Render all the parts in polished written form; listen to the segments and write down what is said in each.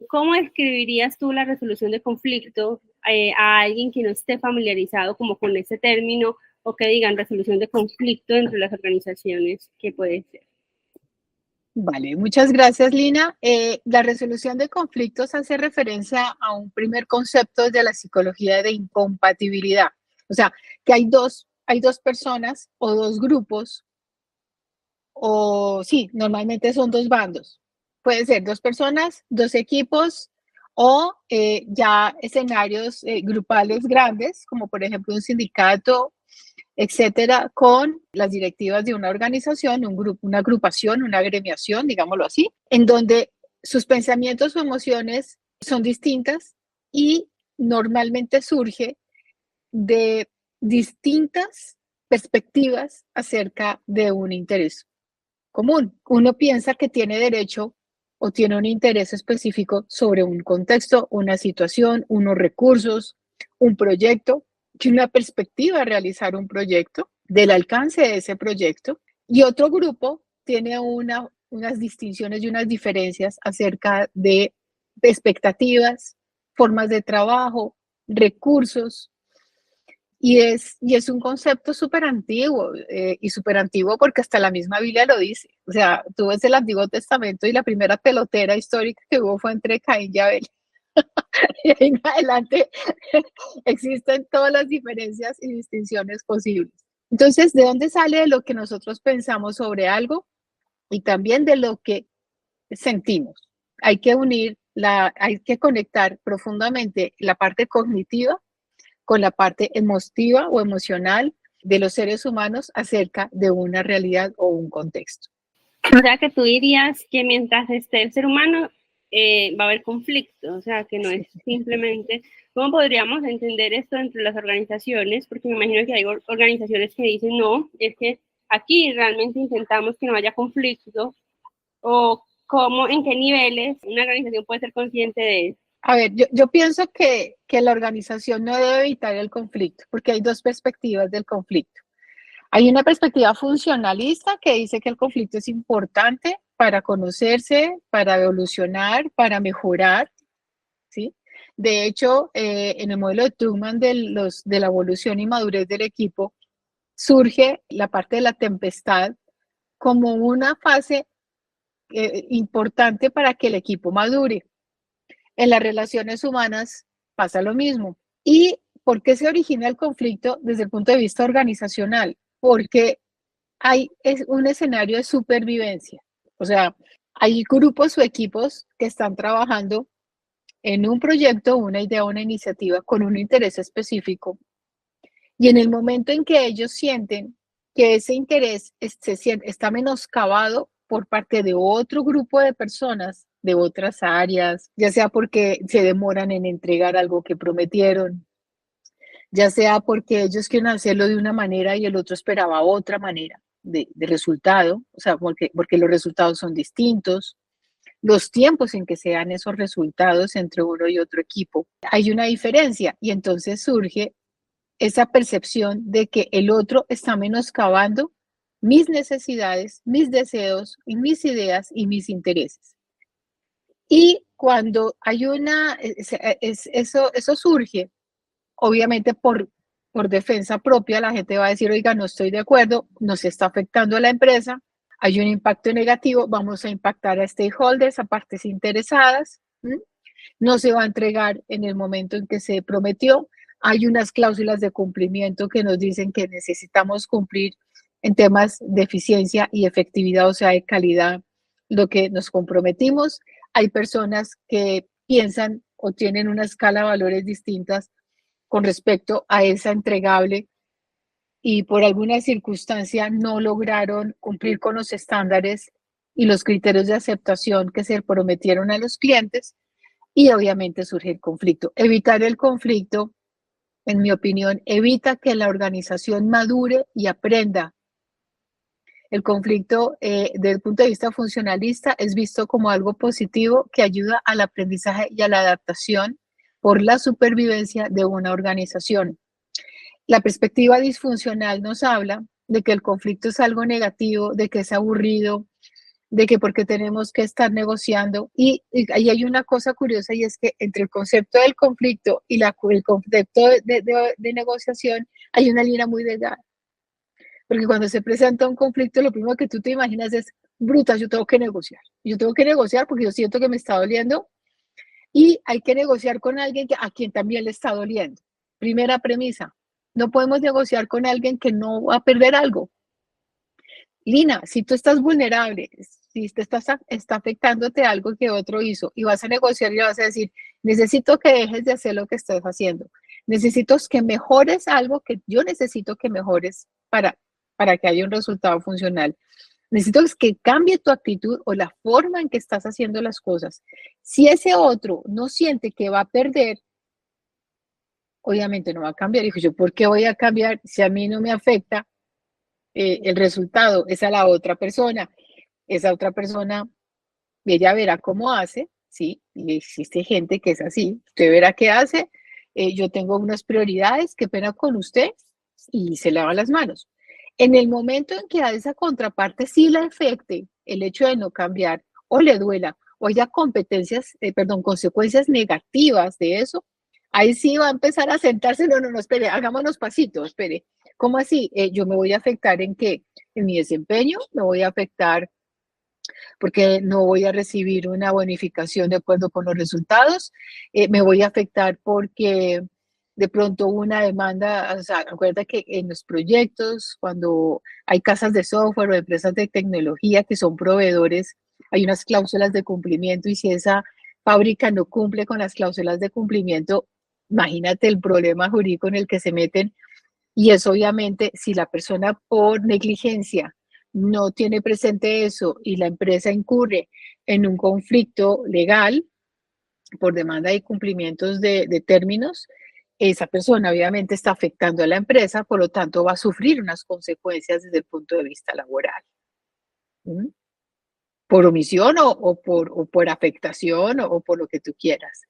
¿Cómo describirías tú la resolución de conflicto a alguien que no esté familiarizado como con ese término o que digan resolución de conflicto entre las organizaciones? ¿Qué puede ser? Vale, muchas gracias, Lina. La resolución de conflictos hace referencia a un primer concepto de la psicología de incompatibilidad. O sea, que hay dos personas o dos grupos, o sí, normalmente son dos bandos. Puede ser dos personas, dos equipos o ya escenarios grupales grandes, como por ejemplo un sindicato, etcétera, con las directivas de una organización, un grupo, una agrupación, una agremiación, digámoslo así, en donde sus pensamientos o emociones son distintas y normalmente surge de distintas perspectivas acerca de un interés común. Uno piensa que tiene derecho o tiene un interés específico sobre un contexto, una situación, unos recursos, un proyecto, y una perspectiva de realizar un proyecto, del alcance de ese proyecto, y otro grupo tiene unas distinciones y unas diferencias acerca de expectativas, formas de trabajo, recursos, y es un concepto súper antiguo, y súper antiguo porque hasta la misma Biblia lo dice. O sea, tú ves el Antiguo Testamento y la primera pelotera histórica que hubo fue entre Caín y Abel. Y ahí en adelante existen todas las diferencias y distinciones posibles. Entonces, ¿de dónde sale de lo que nosotros pensamos sobre algo y también de lo que sentimos? Hay que hay que conectar profundamente la parte cognitiva con la parte emotiva o emocional de los seres humanos acerca de una realidad o un contexto. O sea, que tú dirías que mientras esté el ser humano va a haber conflicto, o sea, que no es simplemente, ¿cómo podríamos entender esto entre las organizaciones? Porque me imagino que hay organizaciones que dicen, no, es que aquí realmente intentamos que no haya conflicto, o cómo, en qué niveles una organización puede ser consciente de eso. A ver, yo pienso que la organización no debe evitar el conflicto, porque hay dos perspectivas del conflicto. Hay una perspectiva funcionalista que dice que el conflicto es importante para conocerse, para evolucionar, para mejorar, ¿sí? De hecho, en el modelo de Truman de la evolución y madurez del equipo, surge la parte de la tempestad como una fase importante para que el equipo madure. En las relaciones humanas pasa lo mismo. ¿Y por qué se origina el conflicto desde el punto de vista organizacional? Porque es un escenario de supervivencia. O sea, hay grupos o equipos que están trabajando en un proyecto, una idea, una iniciativa con un interés específico. Y en el momento en que ellos sienten que ese interés está menoscabado por parte de otro grupo de personas de otras áreas, ya sea porque se demoran en entregar algo que prometieron, ya sea porque ellos quieren hacerlo de una manera y el otro esperaba otra manera de resultado, o sea, porque los resultados son distintos, los tiempos en que se dan esos resultados entre uno y otro equipo, hay una diferencia y entonces surge esa percepción de que el otro está menoscabando mis necesidades, mis deseos, y mis ideas y mis intereses. Y cuando hay eso surge, obviamente por defensa propia, la gente va a decir, oiga, no estoy de acuerdo, nos está afectando a la empresa, hay un impacto negativo, vamos a impactar a stakeholders, a partes interesadas, ¿m? No se va a entregar en el momento en que se prometió. Hay unas cláusulas de cumplimiento que nos dicen que necesitamos cumplir en temas de eficiencia y efectividad, o sea, de calidad, lo que nos comprometimos. Hay personas que piensan o tienen una escala de valores distintas con respecto a esa entregable y por alguna circunstancia no lograron cumplir con los estándares y los criterios de aceptación que se prometieron a los clientes y obviamente surge el conflicto. Evitar el conflicto, en mi opinión, evita que la organización madure y aprenda. El conflicto, desde el punto de vista funcionalista, es visto como algo positivo que ayuda al aprendizaje y a la adaptación por la supervivencia de una organización. La perspectiva disfuncional nos habla de que el conflicto es algo negativo, de que es aburrido, de que porque tenemos que estar negociando. Y ahí hay una cosa curiosa y es que entre el concepto del conflicto y el concepto de negociación hay una línea muy delgada. Porque cuando se presenta un conflicto, lo primero que tú te imaginas es, bruta, yo tengo que negociar. Yo tengo que negociar porque yo siento que me está doliendo y hay que negociar con alguien a quien también le está doliendo. Primera premisa, no podemos negociar con alguien que no va a perder algo. Lina, si tú estás vulnerable, si te está afectándote algo que otro hizo y vas a negociar y le vas a decir, necesito que dejes de hacer lo que estás haciendo, necesito que mejores algo que yo necesito que mejores para que haya un resultado funcional. Necesito que cambie tu actitud o la forma en que estás haciendo las cosas. Si ese otro no siente que va a perder, obviamente no va a cambiar. Dijo yo, ¿por qué voy a cambiar si a mí no me afecta el resultado? Es a la otra persona. Esa otra persona, ella verá cómo hace, ¿sí? Y existe gente que es así. Usted verá qué hace. Yo tengo unas prioridades, qué pena con usted, y se lava las manos. En el momento en que a esa contraparte sí la afecte el hecho de no cambiar o le duela o haya consecuencias negativas de eso, ahí sí va a empezar a sentarse, no, espere, hagámonos pasito, espere. ¿Cómo así? Yo me voy a afectar en qué? En mi desempeño, me voy a afectar porque no voy a recibir una bonificación de acuerdo con los resultados, me voy a afectar porque de pronto una demanda, o sea, acuerda que en los proyectos, cuando hay casas de software o empresas de tecnología que son proveedores, hay unas cláusulas de cumplimiento y si esa fábrica no cumple con las cláusulas de cumplimiento, imagínate el problema jurídico en el que se meten y es obviamente si la persona por negligencia no tiene presente eso y la empresa incurre en un conflicto legal por demanda de cumplimientos de términos, esa persona obviamente está afectando a la empresa, por lo tanto va a sufrir unas consecuencias desde el punto de vista laboral. ¿Mm? Por omisión o por afectación o por lo que tú quieras.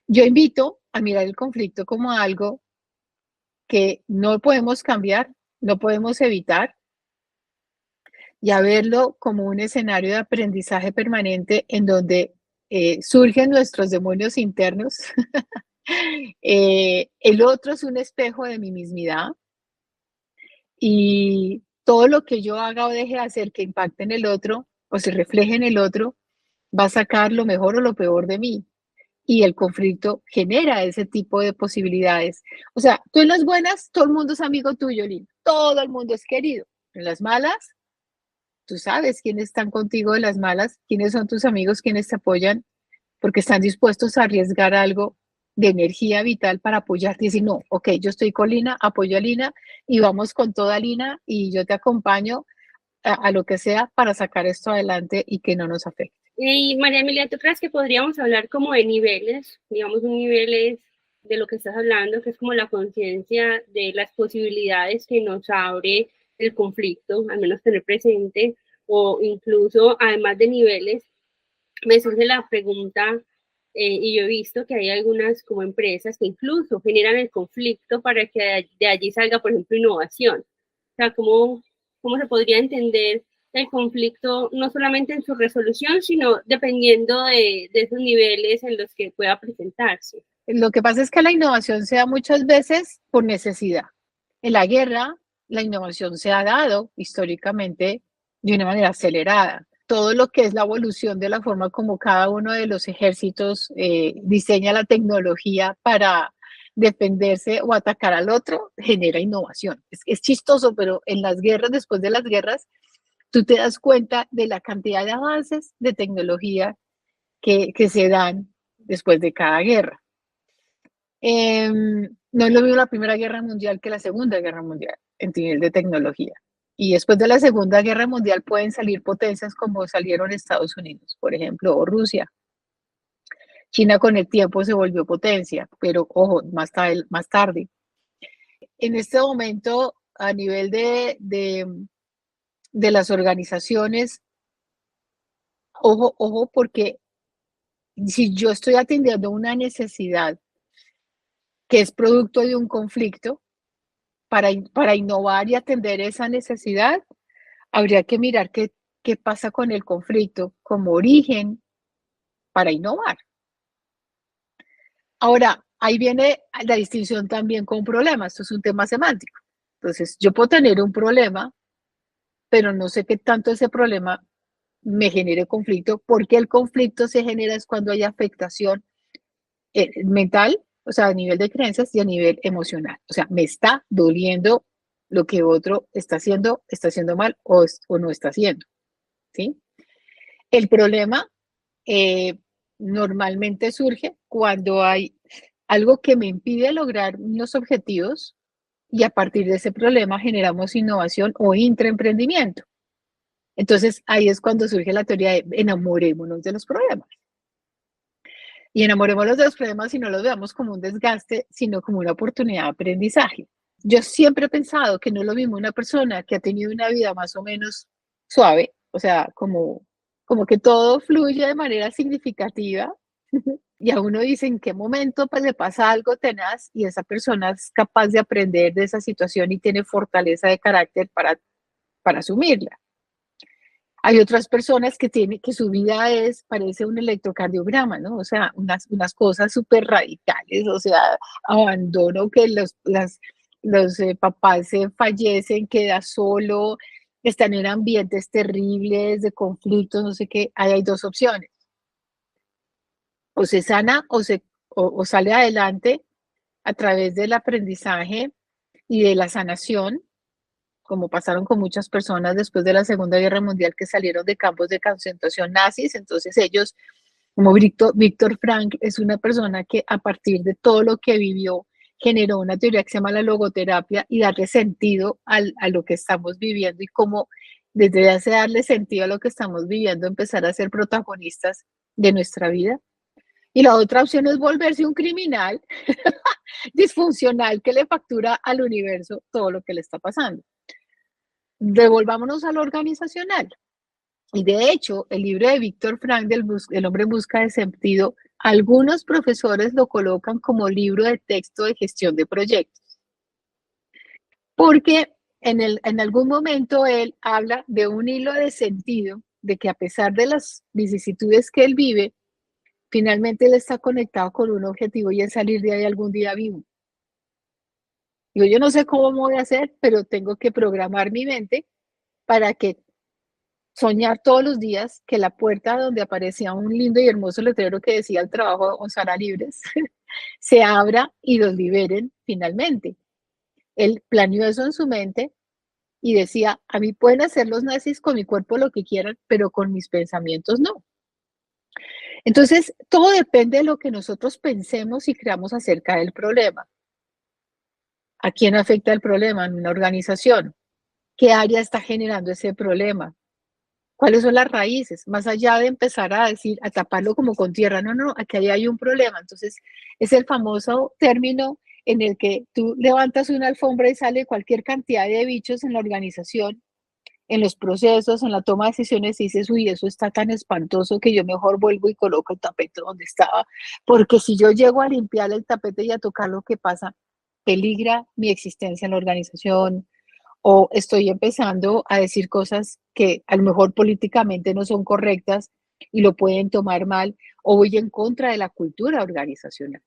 Yo invito a mirar el conflicto como algo que no podemos cambiar, no podemos evitar, y a verlo como un escenario de aprendizaje permanente en donde surgen nuestros demonios internos. El otro es un espejo de mi mismidad y todo lo que yo haga o deje de hacer que impacte en el otro o se refleje en el otro va a sacar lo mejor o lo peor de mí. Y el conflicto genera ese tipo de posibilidades. O sea, tú en las buenas, todo el mundo es amigo tuyo, Lina. Todo el mundo es querido. En las malas, tú sabes quiénes están contigo de las malas, quiénes son tus amigos, quiénes te apoyan, porque están dispuestos a arriesgar algo de energía vital para apoyarte y decir, no, ok, yo estoy con Lina, apoyo a Lina y vamos con toda Lina y yo te acompaño a lo que sea para sacar esto adelante y que no nos afecte. Y María Emilia, ¿tú crees que podríamos hablar como de niveles? Digamos, un nivel es de lo que estás hablando, que es como la conciencia de las posibilidades que nos abre el conflicto, al menos tener presente, o incluso, además de niveles, me surge la pregunta, y yo he visto que hay algunas como empresas que incluso generan el conflicto para que de allí salga, por ejemplo, innovación. O sea, ¿cómo se podría entender el conflicto no solamente en su resolución, sino dependiendo de esos niveles en los que pueda presentarse? Lo que pasa es que la innovación se da muchas veces por necesidad. En la guerra, la innovación se ha dado históricamente de una manera acelerada. Todo lo que es la evolución de la forma como cada uno de los ejércitos diseña la tecnología para defenderse o atacar al otro, genera innovación. Es chistoso, pero en las guerras, después de las guerras, tú te das cuenta de la cantidad de avances de tecnología que se dan después de cada guerra. No es lo mismo la Primera Guerra Mundial que la Segunda Guerra Mundial en nivel de tecnología. Y después de la Segunda Guerra Mundial pueden salir potencias como salieron Estados Unidos, por ejemplo, o Rusia. China con el tiempo se volvió potencia, pero ojo, más tarde. En este momento, a nivel de las organizaciones, ojo, porque si yo estoy atendiendo una necesidad que es producto de un conflicto, para innovar y atender esa necesidad, habría que mirar qué pasa con el conflicto como origen para innovar. Ahora, ahí viene la distinción también con problemas. Esto es un tema semántico. Entonces, yo puedo tener un problema, pero no sé qué tanto ese problema me genere conflicto, porque el conflicto se genera es cuando hay afectación mental, o sea, a nivel de creencias y a nivel emocional. O sea, me está doliendo lo que otro está haciendo mal o no está haciendo, ¿sí? El problema eh, normalmente surge cuando hay algo que me impide lograr unos objetivos y a partir de ese problema generamos innovación o intraemprendimiento. Entonces ahí es cuando surge la teoría de enamorémonos de los problemas. Y enamorémonos de los problemas y no los veamos como un desgaste, sino como una oportunidad de aprendizaje. Yo siempre he pensado que no es lo mismo una persona que ha tenido una vida más o menos suave, o sea, como que todo fluye de manera significativa y a uno dice en qué momento pues, le pasa algo tenaz y esa persona es capaz de aprender de esa situación y tiene fortaleza de carácter para asumirla. Hay otras personas que tienen que su vida parece un electrocardiograma, ¿no? O sea, unas cosas súper radicales, o sea, abandono que los papás fallecen, queda solo, están en ambientes terribles, de conflictos, no sé qué. Ahí hay dos opciones. O se sana o sale adelante a través del aprendizaje y de la sanación, como pasaron con muchas personas después de la Segunda Guerra Mundial que salieron de campos de concentración nazis. Entonces ellos, como Víctor Frank, es una persona que a partir de todo lo que vivió generó una teoría que se llama la logoterapia y darle sentido a lo que estamos viviendo y cómo desde hace darle sentido a lo que estamos viviendo, empezar a ser protagonistas de nuestra vida. Y la otra opción es volverse un criminal disfuncional que le factura al universo todo lo que le está pasando. Devolvámonos a lo organizacional. Y de hecho, el libro de Víctor Frank, El hombre en busca de sentido, algunos profesores lo colocan como libro de texto de gestión de proyectos. Porque en algún momento él habla de un hilo de sentido, de que a pesar de las vicisitudes que él vive, finalmente él está conectado con un objetivo y es salir de ahí algún día vivo. Yo no sé cómo voy a hacer, pero tengo que programar mi mente para que soñar todos los días que la puerta donde aparecía un lindo y hermoso letrero que decía el trabajo Gonzala Libres se abra y los liberen finalmente. Él planeó eso en su mente y decía, a mí pueden hacer los nazis con mi cuerpo lo que quieran, pero con mis pensamientos no. Entonces, todo depende de lo que nosotros pensemos y creamos acerca del problema. ¿A quién afecta el problema en una organización? ¿Qué área está generando ese problema? ¿Cuáles son las raíces? Más allá de empezar a decir, a taparlo como con tierra, no, aquí hay un problema. Entonces, es el famoso término en el que tú levantas una alfombra y sale cualquier cantidad de bichos en la organización, en los procesos, en la toma de decisiones, y dices, uy, eso está tan espantoso que yo mejor vuelvo y coloco el tapete donde estaba, porque si yo llego a limpiar el tapete y a tocar lo que pasa, peligra mi existencia en la organización, o estoy empezando a decir cosas que a lo mejor políticamente no son correctas y lo pueden tomar mal, o voy en contra de la cultura organizacional.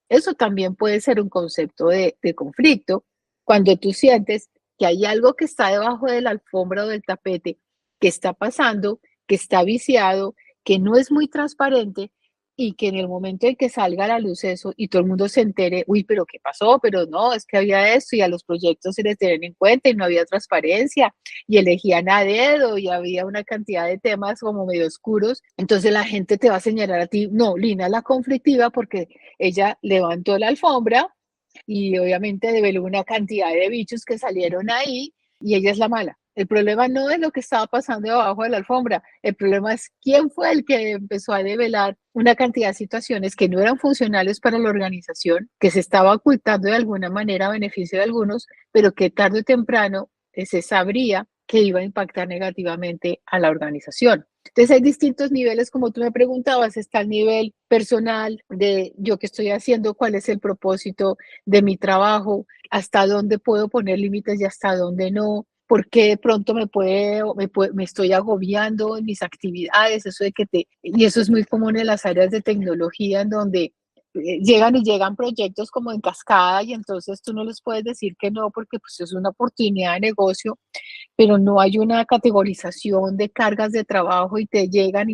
Eso también puede ser un concepto de conflicto cuando tú sientes que hay algo que está debajo de la alfombra o del tapete, que está pasando, que está viciado, que no es muy transparente y que en el momento en que salga a la luz eso y todo el mundo se entere, uy, pero ¿qué pasó? Pero no, es que había esto y a los proyectos se les tenían en cuenta y no había transparencia y elegían a dedo y había una cantidad de temas como medio oscuros. Entonces la gente te va a señalar a ti, no, Lina es la conflictiva porque ella levantó la alfombra y obviamente develó una cantidad de bichos que salieron ahí y ella es la mala. El problema no es lo que estaba pasando debajo de la alfombra, el problema es quién fue el que empezó a develar una cantidad de situaciones que no eran funcionales para la organización, que se estaba ocultando de alguna manera a beneficio de algunos, pero que tarde o temprano se sabría que iba a impactar negativamente a la organización. Entonces hay distintos niveles, como tú me preguntabas, está el nivel personal de yo qué estoy haciendo, cuál es el propósito de mi trabajo, hasta dónde puedo poner límites y hasta dónde no. ¿Por qué de pronto me estoy agobiando en mis actividades? Eso de y eso es muy común en las áreas de tecnología, en donde llegan proyectos como en cascada y entonces tú no les puedes decir que no porque pues es una oportunidad de negocio, pero no hay una categorización de cargas de trabajo y te llegan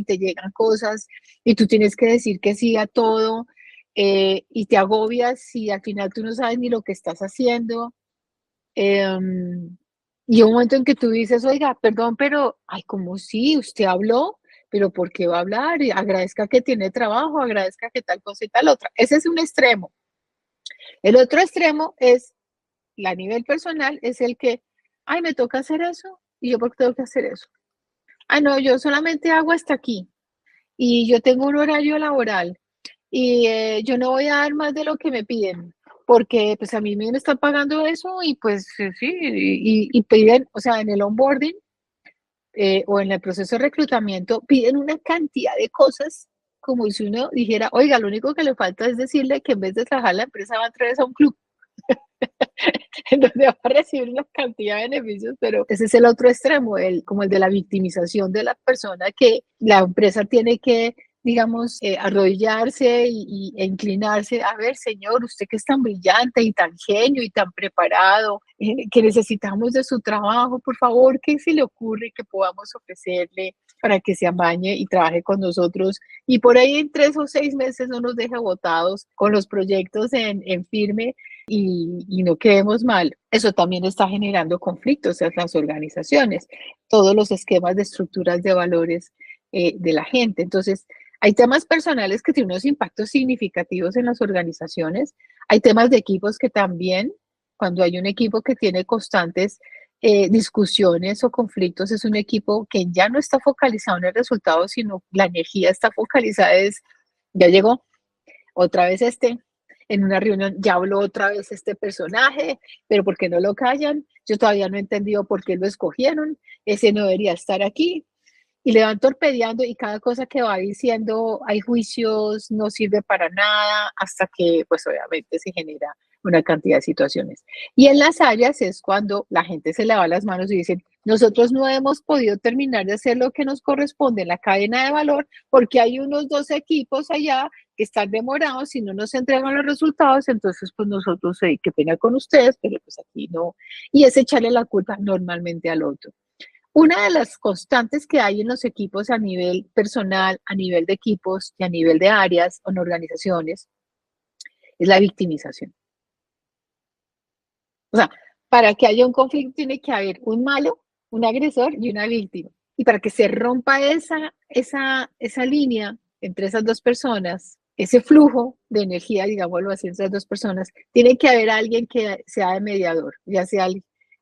cosas y tú tienes que decir que sí a todo, y te agobias y al final tú no sabes ni lo que estás haciendo. Y un momento en que tú dices, oiga, perdón, pero, ay, ¿cómo sí? Usted habló, pero ¿por qué va a hablar? Y agradezca que tiene trabajo, agradezca que tal cosa y tal otra. Ese es un extremo. El otro extremo es, a nivel personal, es el que, ay, me toca hacer eso, y yo, ¿por qué tengo que hacer eso? Ah, no, yo solamente hago hasta aquí, y yo tengo un horario laboral, y yo no voy a dar más de lo que me piden, porque pues a mí me están pagando eso y pues sí, y piden, o sea, en el onboarding o en el proceso de reclutamiento, piden una cantidad de cosas como si uno dijera, oiga, lo único que le falta es decirle que en vez de trabajar la empresa va a entrar a un club en donde va a recibir una cantidad de beneficios, pero ese es el otro extremo, como el de la victimización de la persona, que la empresa tiene que, digamos, arrodillarse e inclinarse. A ver, señor, usted que es tan brillante y tan genio y tan preparado, que necesitamos de su trabajo, por favor, ¿qué se le ocurre que podamos ofrecerle para que se amañe y trabaje con nosotros? Y por ahí en 3 o 6 meses no nos deje botados con los proyectos en firme y no quedemos mal. Eso también está generando conflictos en las organizaciones, todos los esquemas de estructuras de valores de la gente. Entonces, hay temas personales que tienen unos impactos significativos en las organizaciones. Hay temas de equipos que también, cuando hay un equipo que tiene constantes discusiones o conflictos, es un equipo que ya no está focalizado en el resultado, sino la energía está focalizada es, ya llegó, otra vez en una reunión ya habló otra vez este personaje, pero ¿por qué no lo callan? Yo todavía no he entendido por qué lo escogieron, ese no debería estar aquí. Y le van torpedeando y cada cosa que va diciendo, hay juicios, no sirve para nada, hasta que pues obviamente se genera una cantidad de situaciones. Y en las áreas es cuando la gente se lava las manos y dicen, nosotros no hemos podido terminar de hacer lo que nos corresponde en la cadena de valor porque hay unos 2 equipos allá que están demorados y no nos entregan los resultados, entonces pues nosotros, qué pena con ustedes, pero pues aquí no. Y es echarle la culpa normalmente al otro. Una de las constantes que hay en los equipos a nivel personal, a nivel de equipos y a nivel de áreas o en organizaciones es la victimización. O sea, para que haya un conflicto tiene que haber un malo, un agresor y una víctima. Y para que se rompa esa línea entre esas dos personas, ese flujo de energía, digámoslo así, entre esas dos personas, tiene que haber alguien que sea de mediador, ya sea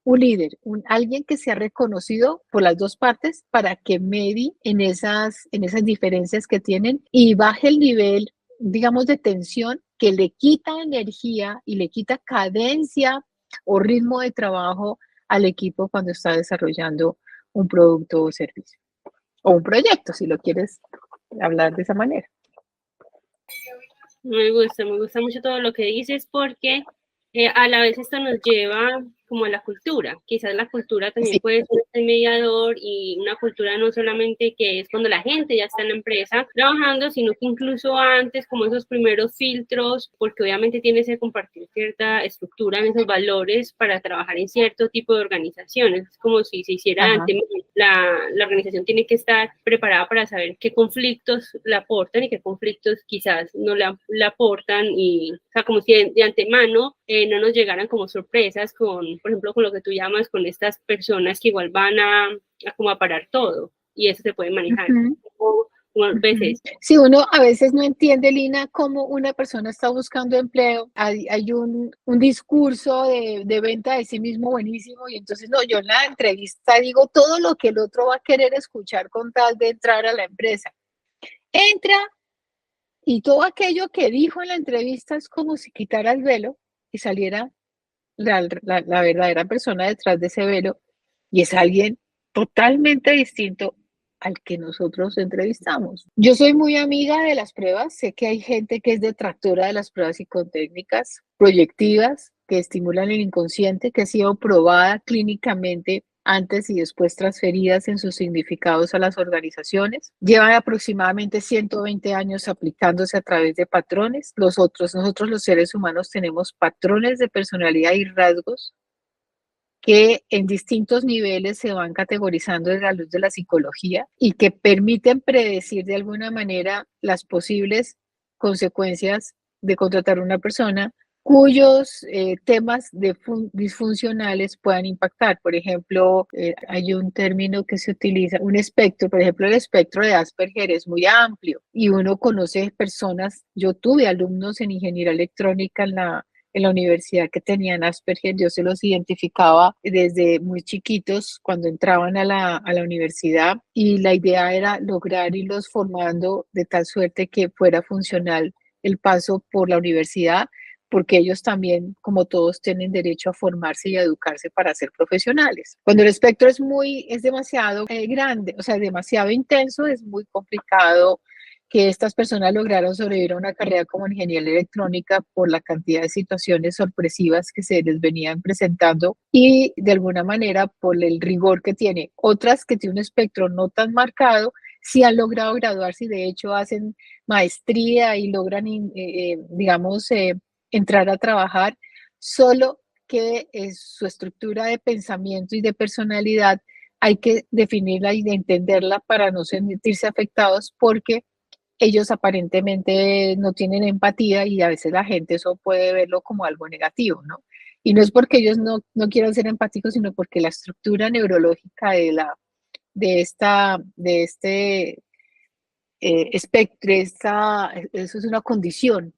un líder, alguien que sea reconocido por las dos partes para que medie en esas diferencias que tienen y baje el nivel, digamos, de tensión que le quita energía y le quita cadencia o ritmo de trabajo al equipo cuando está desarrollando un producto o servicio. O un proyecto, si lo quieres hablar de esa manera. Me gusta mucho todo lo que dices porque a la vez esto nos lleva como a la cultura. Quizás la cultura también sí puede ser el mediador y una cultura no solamente que es cuando la gente ya está en la empresa trabajando, sino que incluso antes, como esos primeros filtros, porque obviamente tienes que compartir cierta estructura en esos valores para trabajar en cierto tipo de organizaciones. Es como si se hiciera antes. La organización tiene que estar preparada para saber qué conflictos le aportan y qué conflictos quizás no le aportan y, o sea, como si de antemano no nos llegaran como sorpresas con, por ejemplo, con lo que tú llamas, con estas personas que igual van a como a parar todo y eso se puede manejar. Veces. Sí, uno a veces no entiende, Lina, cómo una persona está buscando empleo. Hay un discurso de venta de sí mismo buenísimo y entonces no, yo en la entrevista digo todo lo que el otro va a querer escuchar con tal de entrar a la empresa. Entra y todo aquello que dijo en la entrevista es como si quitara el velo y saliera la verdadera persona detrás de ese velo y es alguien totalmente distinto al que nosotros entrevistamos. Yo soy muy amiga de las pruebas, sé que hay gente que es detractora de las pruebas psicotécnicas proyectivas que estimulan el inconsciente, que ha sido probada clínicamente antes y después transferidas en sus significados a las organizaciones. Llevan aproximadamente 120 años aplicándose a través de patrones. Nosotros los seres humanos tenemos patrones de personalidad y rasgos que en distintos niveles se van categorizando a la luz de la psicología y que permiten predecir de alguna manera las posibles consecuencias de contratar a una persona cuyos temas disfuncionales puedan impactar. Por ejemplo, hay un término que se utiliza, un espectro, por ejemplo, el espectro de Asperger es muy amplio y uno conoce personas, yo tuve alumnos en ingeniería electrónica en la universidad que tenían Asperger, yo se los identificaba desde muy chiquitos cuando entraban a la universidad y la idea era lograr irlos formando de tal suerte que fuera funcional el paso por la universidad, porque ellos también, como todos, tienen derecho a formarse y a educarse para ser profesionales. Cuando el espectro es demasiado grande, o sea, demasiado intenso, es muy complicado que estas personas lograron sobrevivir a una carrera como ingeniería electrónica por la cantidad de situaciones sorpresivas que se les venían presentando y de alguna manera por el rigor que tiene. Otras que tienen un espectro no tan marcado, sí han logrado graduarse y de hecho hacen maestría y logran, digamos, entrar a trabajar, solo que su estructura de pensamiento y de personalidad hay que definirla y de entenderla para no sentirse afectados porque ellos aparentemente no tienen empatía y a veces la gente eso puede verlo como algo negativo, ¿no? Y no es porque ellos no quieran ser empáticos, sino porque la estructura neurológica de este espectro, eso es una condición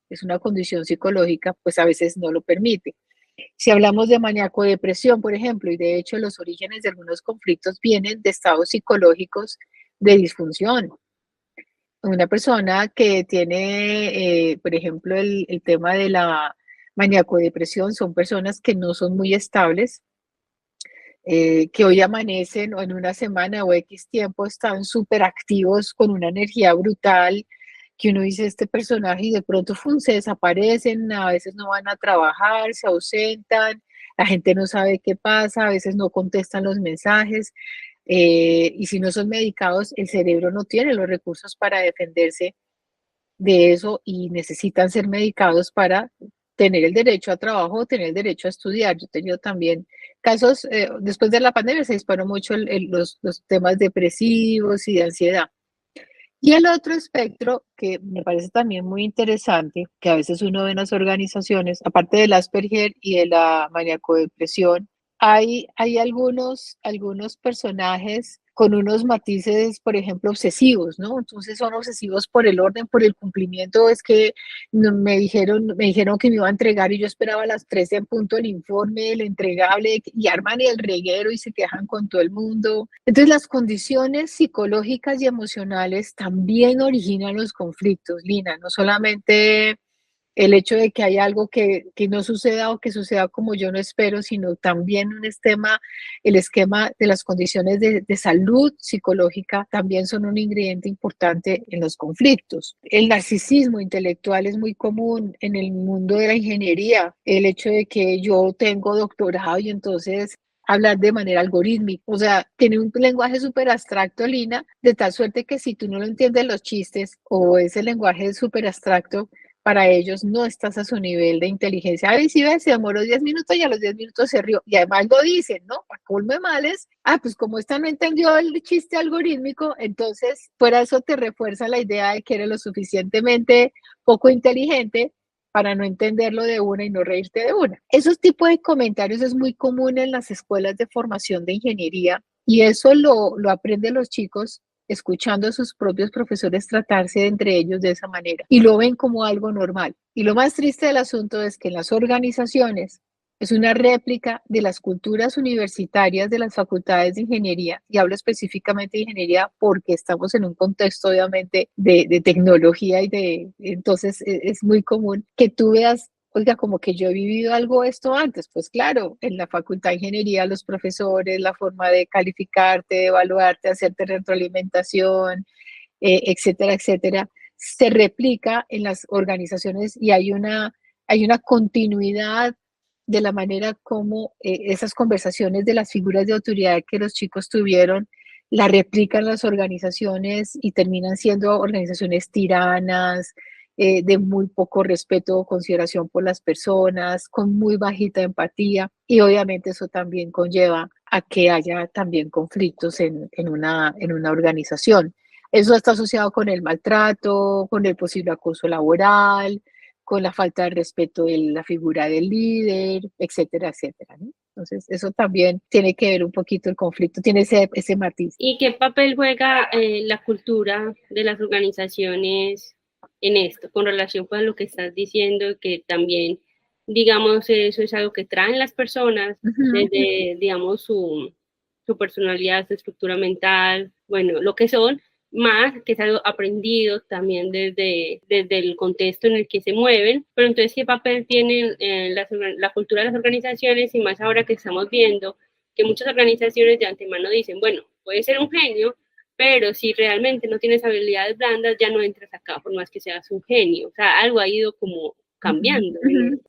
psicológica, pues a veces no lo permite. Si hablamos de maníaco-depresión, por ejemplo, y de hecho los orígenes de algunos conflictos vienen de estados psicológicos de disfunción. Una persona que tiene, por ejemplo, el tema de la maníaco-depresión son personas que no son muy estables, que hoy amanecen o en una semana o X tiempo están súper activos con una energía brutal, que uno dice este personaje y de pronto se desaparecen, a veces no van a trabajar, se ausentan, la gente no sabe qué pasa, a veces no contestan los mensajes. Y si no son medicados, el cerebro no tiene los recursos para defenderse de eso y necesitan ser medicados para tener el derecho a trabajo, tener el derecho a estudiar. Yo he tenido también casos, después de la pandemia se disparó mucho los temas depresivos y de ansiedad. Y el otro espectro que me parece también muy interesante, que a veces uno ve en las organizaciones, aparte del Asperger y de la maníaco-depresión, hay algunos personajes con unos matices, por ejemplo, obsesivos, ¿no? Entonces son obsesivos por el orden, por el cumplimiento. Es que me dijeron que me iba a entregar y yo esperaba a las 13 en punto el informe, el entregable, y arman el reguero y se quejan con todo el mundo. Entonces las condiciones psicológicas y emocionales también originan los conflictos, Lina, no solamente el hecho de que hay algo que no suceda o que suceda como yo no espero, sino también el esquema de las condiciones de salud psicológica también son un ingrediente importante en los conflictos. El narcisismo intelectual es muy común en el mundo de la ingeniería, el hecho de que yo tengo doctorado y entonces hablar de manera algorítmica, o sea, tiene un lenguaje súper abstracto, Lina, de tal suerte que si tú no lo entiendes los chistes o ese lenguaje súper abstracto, para ellos no estás a su nivel de inteligencia. A ver, si ves, se demoró 10 minutos y a los 10 minutos se rió. Y además lo dicen, ¿no? Para colmo de males, pues como esta no entendió el chiste algorítmico, entonces fuera eso te refuerza la idea de que eres lo suficientemente poco inteligente para no entenderlo de una y no reírte de una. Esos tipos de comentarios es muy común en las escuelas de formación de ingeniería y eso lo aprenden los chicos escuchando a sus propios profesores tratarse entre ellos de esa manera y lo ven como algo normal. Y lo más triste del asunto es que en las organizaciones es una réplica de las culturas universitarias de las facultades de ingeniería, y hablo específicamente de ingeniería porque estamos en un contexto obviamente de tecnología entonces es muy común que tú veas, oiga, como que yo he vivido algo esto antes. Pues claro, en la facultad de ingeniería los profesores, la forma de calificarte, de evaluarte, hacerte retroalimentación, etcétera, etcétera, se replica en las organizaciones y hay una continuidad de la manera como esas conversaciones de las figuras de autoridad que los chicos tuvieron, la replican las organizaciones y terminan siendo organizaciones tiranas, de muy poco respeto o consideración por las personas, con muy bajita empatía, y obviamente eso también conlleva a que haya también conflictos en una organización. Eso está asociado con el maltrato, con el posible acoso laboral, con la falta de respeto de la figura del líder, etcétera, etcétera, ¿no? Entonces, eso también tiene que ver un poquito el conflicto, tiene ese matiz. ¿Y qué papel juega la cultura de las organizaciones en esto, con relación pues, a lo que estás diciendo, que también, digamos, eso es algo que traen las personas desde, digamos, su personalidad, su estructura mental, bueno, lo que son, más que es algo aprendido también desde el contexto en el que se mueven, pero entonces, ¿qué papel tiene la cultura de las organizaciones y más ahora que estamos viendo que muchas organizaciones de antemano dicen, bueno, puedes ser un genio, pero si realmente no tienes habilidades blandas, ya no entras acá, por más que seas un genio. O sea, algo ha ido como cambiando.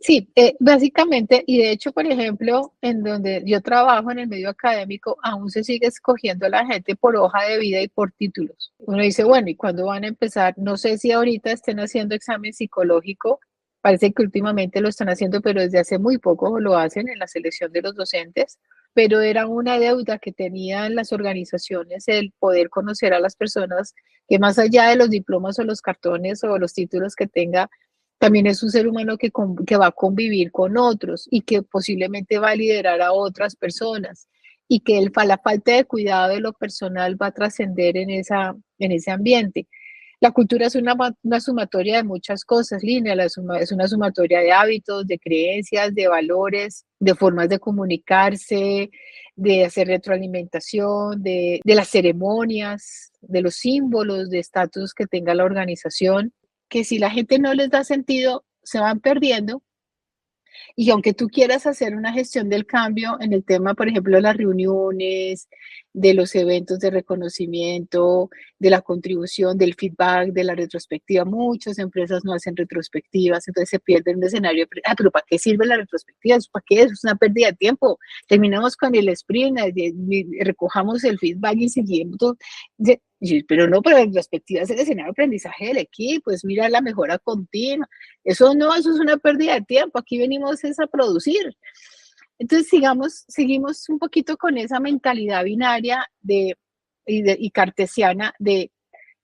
Sí, básicamente, y de hecho, por ejemplo, en donde yo trabajo en el medio académico, aún se sigue escogiendo a la gente por hoja de vida y por títulos. Uno dice, bueno, ¿y cuándo van a empezar? No sé si ahorita estén haciendo examen psicológico, parece que últimamente lo están haciendo, pero desde hace muy poco lo hacen en la selección de los docentes, pero era una deuda que tenían las organizaciones el poder conocer a las personas que más allá de los diplomas o los cartones o los títulos que tenga, también es un ser humano que va a convivir con otros y que posiblemente va a liderar a otras personas y que la falta de cuidado de lo personal va a trascender en ese ambiente. La cultura es una sumatoria de muchas cosas, Lina, es una sumatoria de hábitos, de creencias, de valores, de formas de comunicarse, de hacer retroalimentación, de las ceremonias, de los símbolos de estatus que tenga la organización, que si la gente no les da sentido, se van perdiendo. Y aunque tú quieras hacer una gestión del cambio en el tema, por ejemplo, de las reuniones, de los eventos de reconocimiento, de la contribución, del feedback, de la retrospectiva, muchas empresas no hacen retrospectivas, entonces se pierde un escenario. Pero ¿para qué sirve la retrospectiva? ¿Para qué? Es una pérdida de tiempo. Terminamos con el sprint, recojamos el feedback y seguimos. Pero no, pero la retrospectiva es el escenario de aprendizaje del equipo, es mirar la mejora continua. Eso no, eso es una pérdida de tiempo. Aquí venimos es a producir. Entonces, seguimos un poquito con esa mentalidad binaria y cartesiana de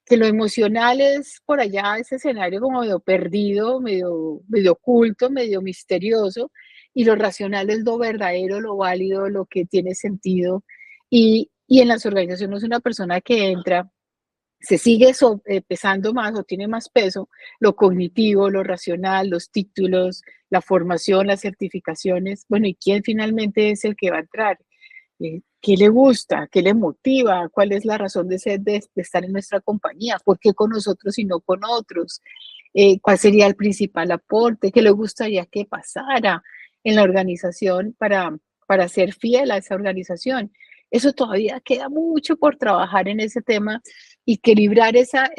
que lo emocional es por allá, ese escenario como medio perdido, medio oculto, medio misterioso, y lo racional es lo verdadero, lo válido, lo que tiene sentido. Y en las organizaciones una persona que entra se sigue pesando más o tiene más peso lo cognitivo, lo racional, los títulos, la formación, las certificaciones. Bueno, ¿y quién finalmente es el que va a entrar? ¿Qué le gusta? ¿Qué le motiva? ¿Cuál es la razón de ser, de estar en nuestra compañía? ¿Por qué con nosotros y no con otros? ¿Cuál sería el principal aporte? ¿Qué le gustaría que pasara en la organización para ser fiel a esa organización? Eso todavía queda mucho por trabajar en ese tema y equilibrar esa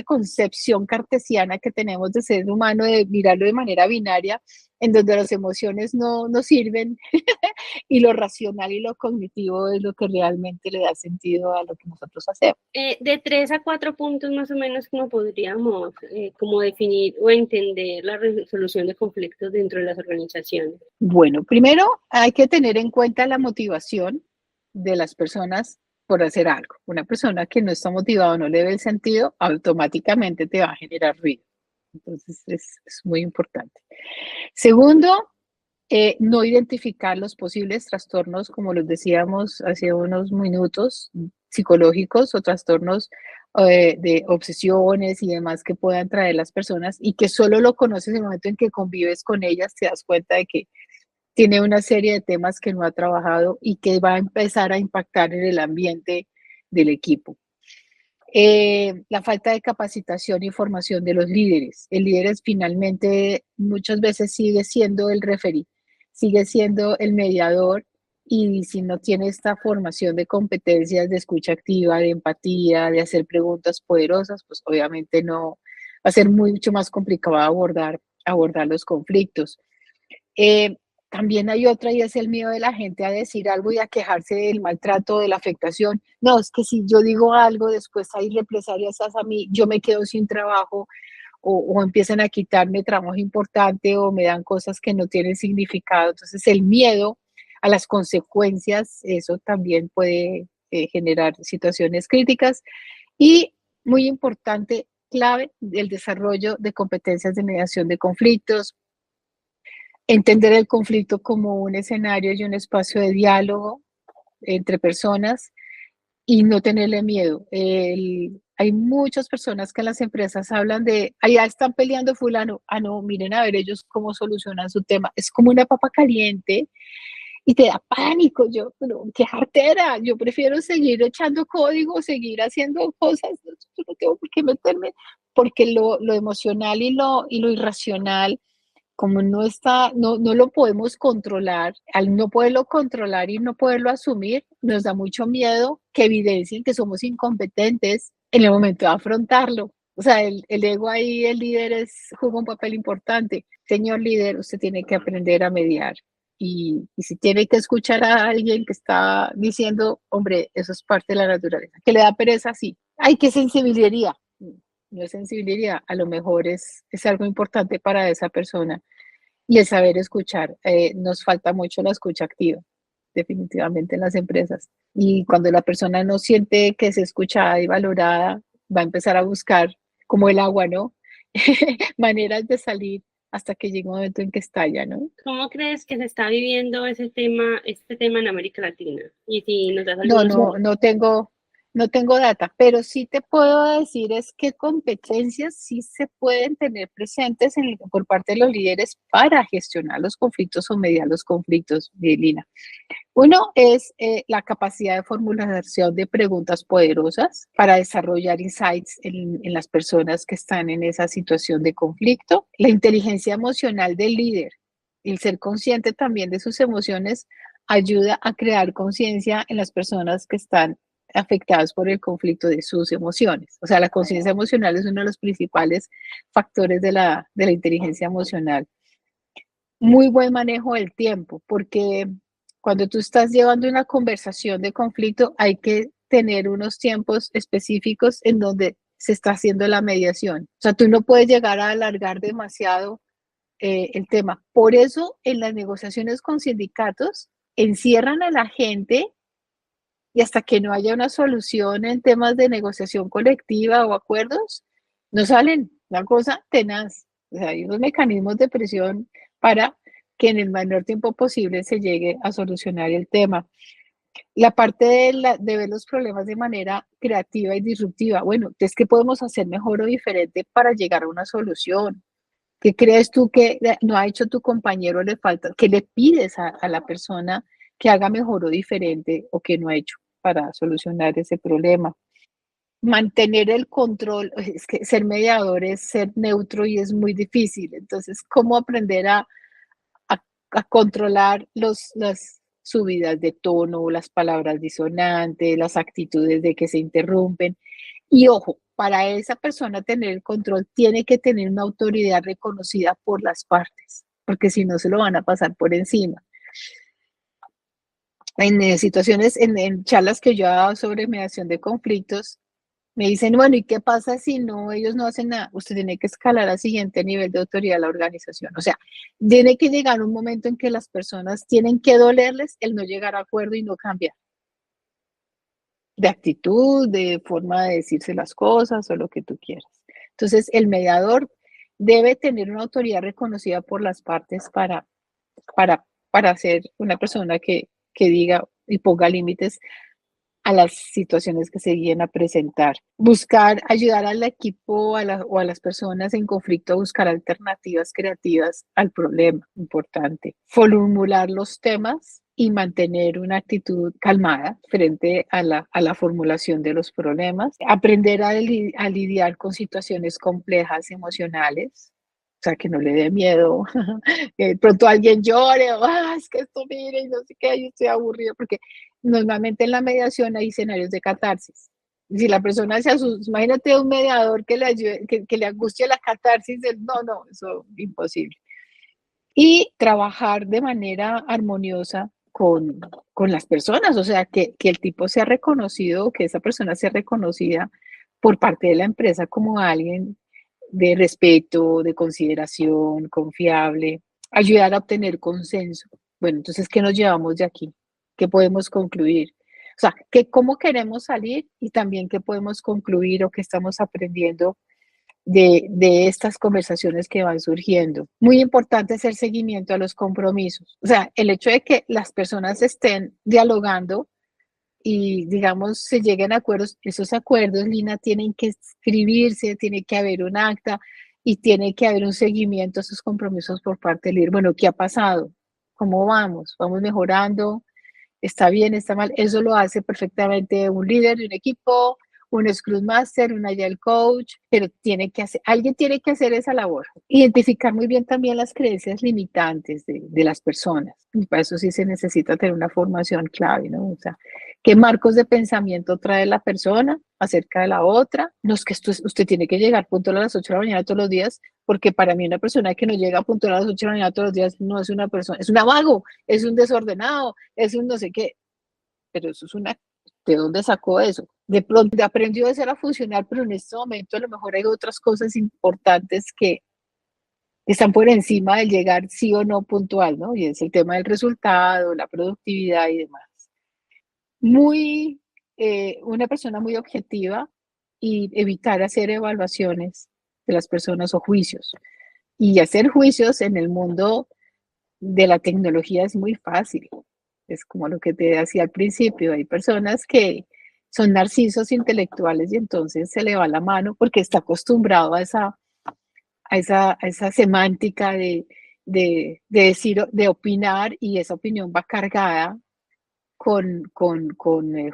concepción cartesiana que tenemos de ser humano, de mirarlo de manera binaria, en donde las emociones no sirven y lo racional y lo cognitivo es lo que realmente le da sentido a lo que nosotros hacemos. De 3 a 4 puntos más o menos, ¿cómo podríamos como definir o entender la resolución de conflictos dentro de las organizaciones? Bueno, primero hay que tener en cuenta la motivación de las personas por hacer algo. Una persona que no está motivada o no le ve el sentido, automáticamente te va a generar ruido. Entonces es muy importante. Segundo, no identificar los posibles trastornos, como los decíamos hace unos minutos, psicológicos o trastornos de obsesiones y demás que puedan traer las personas y que solo lo conoces en el momento en que convives con ellas, te das cuenta de que tiene una serie de temas que no ha trabajado y que va a empezar a impactar en el ambiente del equipo. La falta de capacitación y formación de los líderes. El líder finalmente muchas veces sigue siendo el referí, sigue siendo el mediador y si no tiene esta formación de competencias de escucha activa, de empatía, de hacer preguntas poderosas, pues obviamente no va a ser mucho más complicado abordar los conflictos. también hay otra y es el miedo de la gente a decir algo y a quejarse del maltrato, de la afectación. No, es que si yo digo algo, después hay represalias a mí, yo me quedo sin trabajo o empiezan a quitarme trabajo importante o me dan cosas que no tienen significado. Entonces el miedo a las consecuencias, eso también puede generar situaciones críticas. Y muy importante, clave, el desarrollo de competencias de mediación de conflictos, entender el conflicto como un escenario y un espacio de diálogo entre personas y no tenerle miedo. Hay muchas personas que en las empresas hablan de, allá están peleando fulano, ah no, miren a ver ellos cómo solucionan su tema. Es como una papa caliente y te da pánico. Yo, pero qué jartera, yo prefiero seguir echando código, seguir haciendo cosas, yo no tengo por qué meterme, porque lo emocional y lo irracional como no está, no lo podemos controlar, al no poderlo controlar y no poderlo asumir, nos da mucho miedo que evidencien que somos incompetentes en el momento de afrontarlo. O sea, el ego ahí, el líder juega un papel importante. Señor líder, usted tiene que aprender a mediar. Y si tiene que escuchar a alguien que está diciendo, hombre, eso es parte de la naturaleza, que le da pereza, sí. Ay, qué sensibilidad. No es sensibilidad, a lo mejor es algo importante para esa persona y el saber escuchar. Nos falta mucho la escucha activa, definitivamente en las empresas. Y cuando la persona no siente que es escuchada y valorada, va a empezar a buscar, como el agua, ¿no? Maneras de salir hasta que llegue un momento en que estalla, ¿no? ¿Cómo crees que se está viviendo este tema en América Latina? Y si nos das No, algunos no, no tengo data, pero sí te puedo decir es qué competencias sí se pueden tener presentes por parte de los líderes para gestionar los conflictos o mediar los conflictos, Lina. Uno es la capacidad de formulación de preguntas poderosas para desarrollar insights en las personas que están en esa situación de conflicto. La inteligencia emocional del líder, el ser consciente también de sus emociones, ayuda a crear conciencia en las personas que están afectadas por el conflicto de sus emociones. O sea, la conciencia emocional es uno de los principales factores de la inteligencia emocional. Muy buen manejo del tiempo, porque cuando tú estás llevando una conversación de conflicto, hay que tener unos tiempos específicos en donde se está haciendo la mediación. O sea, tú no puedes llegar a alargar demasiado el tema. Por eso, en las negociaciones con sindicatos, encierran a la gente y hasta que no haya una solución en temas de negociación colectiva o acuerdos, no salen. Una cosa tenaz. O sea, hay unos mecanismos de presión para que en el menor tiempo posible se llegue a solucionar el tema. La parte de ver los problemas de manera creativa y disruptiva. Bueno, entonces, ¿qué podemos hacer mejor o diferente para llegar a una solución? ¿Qué crees tú que no ha hecho tu compañero, le falta? ¿Qué le pides a la persona que haga mejor o diferente o que no ha hecho para solucionar ese problema? Mantener el control, es que ser mediador es ser neutro y es muy difícil. Entonces, ¿cómo aprender a, a controlar las subidas de tono, las palabras disonantes, las actitudes de que se interrumpen? Y ojo, para esa persona tener el control tiene que tener una autoridad reconocida por las partes, porque si no se lo van a pasar por encima. En situaciones, en charlas que yo he dado sobre mediación de conflictos, me dicen, bueno, ¿y qué pasa si no, ellos no hacen nada? Usted tiene que escalar al siguiente nivel de autoridad de la organización. O sea, tiene que llegar un momento en que las personas tienen que dolerles el no llegar a acuerdo y no cambiar de actitud, de forma de decirse las cosas o lo que tú quieras. Entonces, el mediador debe tener una autoridad reconocida por las partes para ser una persona que diga y ponga límites a las situaciones que se vienen a presentar. Buscar, ayudar al equipo o a las personas en conflicto a buscar alternativas creativas al problema, importante. Formular los temas y mantener una actitud calmada frente a la formulación de los problemas. Aprender a lidiar con situaciones complejas emocionales, o sea, que no le dé miedo, que de pronto alguien llore, o es que esto, mire, no sé qué, yo estoy aburrido, porque normalmente en la mediación hay escenarios de catarsis. Si la persona se asusta, imagínate un mediador que le ayude, que le angustie la catarsis, no, eso es imposible. y trabajar de manera armoniosa con las personas, o sea, que el tipo sea reconocido, que esa persona sea reconocida por parte de la empresa como alguien de respeto, de consideración, confiable, ayudar a obtener consenso. Bueno, entonces, ¿qué nos llevamos de aquí? ¿Qué podemos concluir? O sea, cómo queremos salir y también qué podemos concluir o qué estamos aprendiendo de estas conversaciones que van surgiendo. Muy importante es el seguimiento a los compromisos. O sea, el hecho de que las personas estén dialogando y, digamos, se lleguen a acuerdos, esos acuerdos, Lina, tienen que escribirse, tiene que haber un acta y tiene que haber un seguimiento a esos compromisos por parte del líder. Bueno, ¿qué ha pasado? ¿Cómo vamos? ¿Vamos mejorando? ¿Está bien? ¿Está mal? Eso lo hace perfectamente un líder de un equipo, un Scrum Master, un Agile Coach, pero alguien tiene que hacer esa labor. Identificar muy bien también las creencias limitantes de las personas. Y para eso sí se necesita tener una formación clave, ¿no? O sea, ¿qué marcos de pensamiento trae la persona acerca de la otra? No es que usted tiene que llegar puntual a las 8 de la mañana todos los días, porque para mí una persona que no llega puntual a las 8 de la mañana todos los días no es una persona, es un vago, es un desordenado, es un no sé qué, pero eso es una, ¿de dónde sacó eso? De pronto aprendió a ser a funcionar, pero en este momento a lo mejor hay otras cosas importantes que están por encima del llegar sí o no puntual, ¿no? Y es el tema del resultado, la productividad y demás. Una persona muy objetiva y evitar hacer evaluaciones de las personas o juicios. Y hacer juicios en el mundo de la tecnología es muy fácil. Es como lo que te decía al principio, hay personas que son narcisos intelectuales y entonces se le va la mano porque está acostumbrado a esa semántica de decir, de opinar y esa opinión va cargada con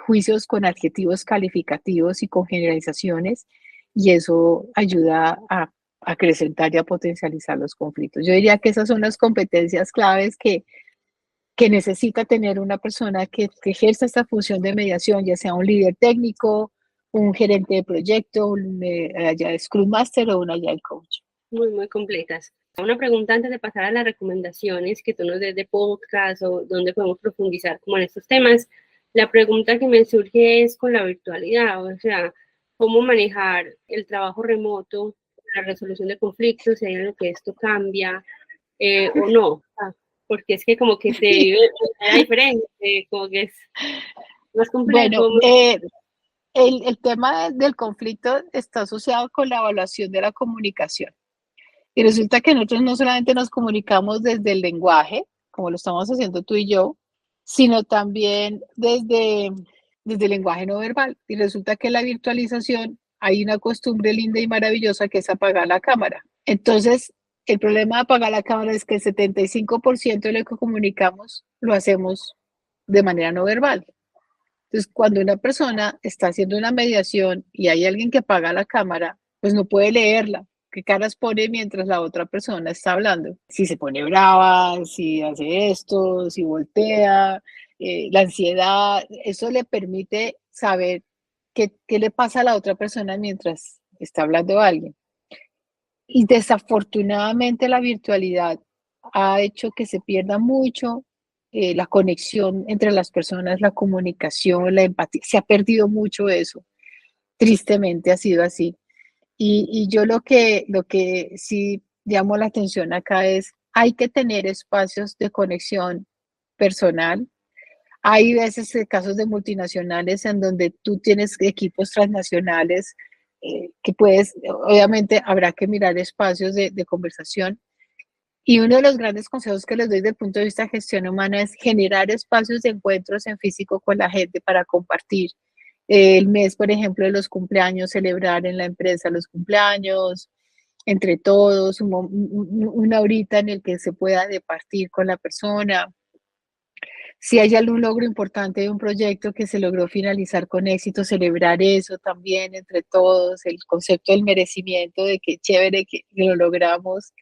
juicios, con adjetivos calificativos y con generalizaciones y eso ayuda a acrecentar y a potencializar los conflictos. Yo diría que esas son las competencias claves que necesita tener una persona que ejerza esta función de mediación, ya sea un líder técnico, un gerente de proyecto, un Scrum Master o un Agile Coach. Muy, muy completas. Una pregunta antes de pasar a las recomendaciones que tú nos des de podcast o donde podemos profundizar como en estos temas. La pregunta que me surge es con la virtualidad, o sea, cómo manejar el trabajo remoto, la resolución de conflictos, si hay algo que esto cambia o no, porque es que como que se vive de manera diferente, como que es más complejo. Bueno, el tema del conflicto está asociado con la evaluación de la comunicación. Y resulta que nosotros no solamente nos comunicamos desde el lenguaje, como lo estamos haciendo tú y yo, sino también desde el lenguaje no verbal. Y resulta que en la virtualización hay una costumbre linda y maravillosa que es apagar la cámara. Entonces, el problema de apagar la cámara es que el 75% de lo que comunicamos lo hacemos de manera no verbal. Entonces, cuando una persona está haciendo una mediación y hay alguien que apaga la cámara, pues no puede leerla. ¿Qué caras pone mientras la otra persona está hablando? Si se pone brava, si hace esto, si voltea, la ansiedad, eso le permite saber qué le pasa a la otra persona mientras está hablando a alguien. Y desafortunadamente la virtualidad ha hecho que se pierda mucho la conexión entre las personas, la comunicación, la empatía. Se ha perdido mucho eso. Tristemente ha sido así. Y yo lo que sí llamo la atención acá es, hay que tener espacios de conexión personal. Hay veces casos de multinacionales en donde tú tienes equipos transnacionales que puedes, obviamente habrá que mirar espacios de conversación. Y uno de los grandes consejos que les doy desde el punto de vista de gestión humana es generar espacios de encuentros en físico con la gente para compartir. El mes, por ejemplo, de los cumpleaños, celebrar en la empresa los cumpleaños, entre todos, una horita en el que se pueda departir con la persona. Si hay algún logro importante de un proyecto que se logró finalizar con éxito, celebrar eso también entre todos, el concepto del merecimiento, de que chévere que lo logramos,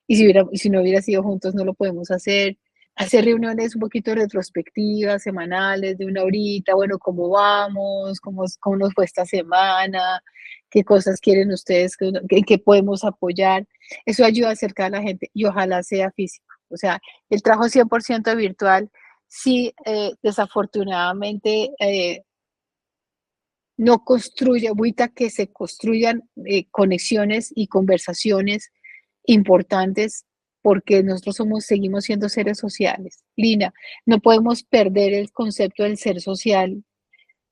y si no hubiera sido juntos no lo podemos hacer. Hacer reuniones un poquito retrospectivas, semanales, de una horita, bueno, ¿cómo vamos? ¿Cómo nos fue esta semana? ¿Qué cosas quieren ustedes? ¿Qué podemos apoyar? Eso ayuda a acercar a la gente y ojalá sea físico. O sea, el trabajo 100% virtual, sí, desafortunadamente, no construye, evita que se construyan conexiones y conversaciones importantes porque nosotros seguimos siendo seres sociales. Lina, no podemos perder el concepto del ser social,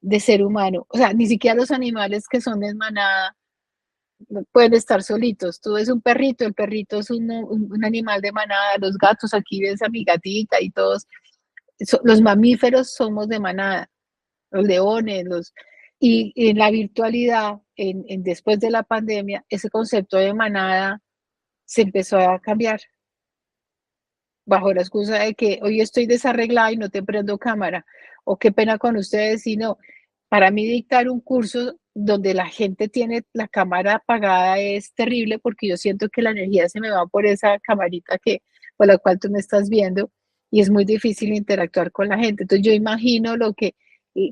de ser humano. O sea, ni siquiera los animales que son en manada no pueden estar solitos. Tú ves un perrito, el perrito es un animal de manada, los gatos, aquí ves a mi gatita y todos. Los mamíferos somos de manada, los leones, y en la virtualidad, después de la pandemia, ese concepto de manada se empezó a cambiar bajo la excusa de que hoy estoy desarreglada y no te prendo cámara, o qué pena con ustedes, sino para mí dictar un curso donde la gente tiene la cámara apagada es terrible porque yo siento que la energía se me va por esa camarita por la cual tú me estás viendo y es muy difícil interactuar con la gente. Entonces yo imagino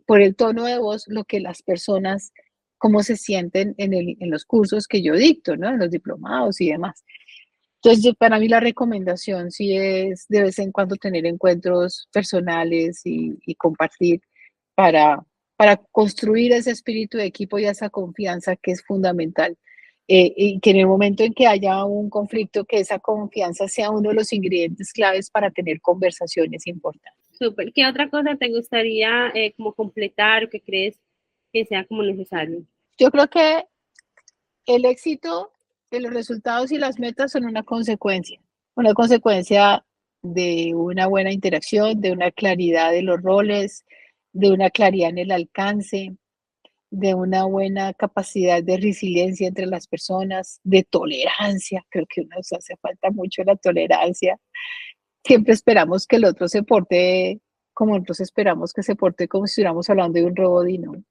por el tono de voz, lo que las personas, cómo se sienten en los cursos que yo dicto, ¿no? En los diplomados y demás. Entonces, para mí la recomendación sí es de vez en cuando tener encuentros personales y compartir para, para construir ese espíritu de equipo y esa confianza que es fundamental. Y que en el momento en que haya un conflicto, que esa confianza sea uno de los ingredientes claves para tener conversaciones importantes. Súper. ¿Qué otra cosa te gustaría como completar o que crees que sea como necesario? Yo creo que el éxito de los resultados y las metas son una consecuencia de una buena interacción, de una claridad de los roles, de una claridad en el alcance, de una buena capacidad de resiliencia entre las personas, de tolerancia. Creo que nos hace falta mucho la tolerancia. Siempre esperamos que el otro se porte como nosotros esperamos que se porte, como si estuviéramos hablando de un robot y no.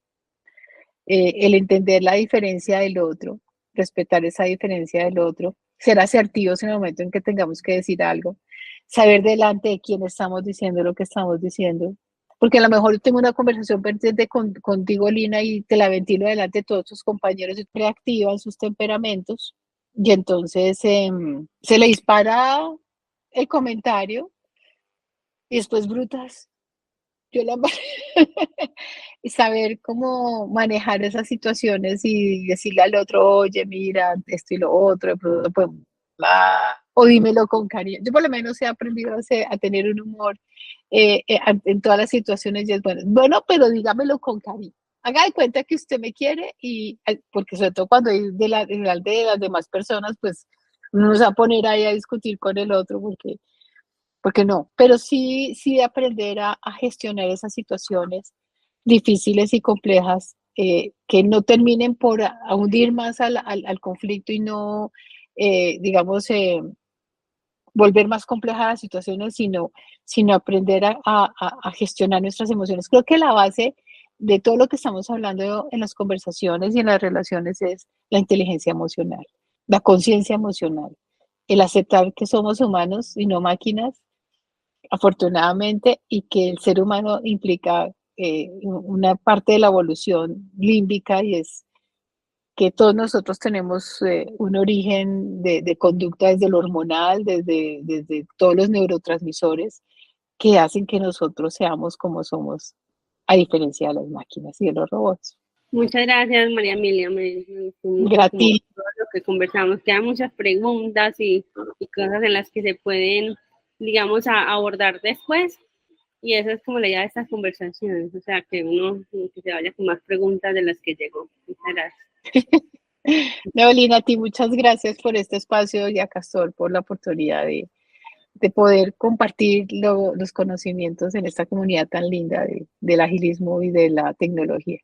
El entender la diferencia del otro, respetar esa diferencia del otro, ser asertivos en el momento en que tengamos que decir algo, saber delante de quién estamos diciendo lo que estamos diciendo, porque a lo mejor tengo una conversación pendiente contigo, Lina, y te la ventilo delante de todos tus compañeros y reactivan sus temperamentos, y entonces se le dispara el comentario y después brutas. Yo la y saber cómo manejar esas situaciones y decirle al otro, oye, mira, esto y lo otro, de pronto podemos o dímelo con cariño. Yo por lo menos he aprendido a tener un humor en todas las situaciones y es bueno. Bueno, pero dígamelo con cariño. Haga de cuenta que usted me quiere porque sobre todo cuando hay de las demás personas, pues uno se va a poner ahí a discutir con el otro porque no, pero sí aprender a gestionar esas situaciones difíciles y complejas que no terminen por hundir más al conflicto y no, digamos, volver más complejas las situaciones, sino aprender a gestionar nuestras emociones. Creo que la base de todo lo que estamos hablando en las conversaciones y en las relaciones es la inteligencia emocional, la conciencia emocional, el aceptar que somos humanos y no máquinas, afortunadamente, y que el ser humano implica una parte de la evolución límbica y es que todos nosotros tenemos un origen de conducta desde lo hormonal, desde todos los neurotransmisores que hacen que nosotros seamos como somos, a diferencia de las máquinas y de los robots. Muchas gracias, María Emilia. Me gustó mucho todo lo que conversamos. Quedan muchas preguntas y cosas en las que se pueden, digamos, abordar después. Y eso es como la idea de estas conversaciones. O sea, que uno que se vaya con más preguntas de las que llegó. Muchas gracias. Neolina, a ti muchas gracias por este espacio y a Castor por la oportunidad de poder compartir los conocimientos en esta comunidad tan linda del agilismo y de la tecnología.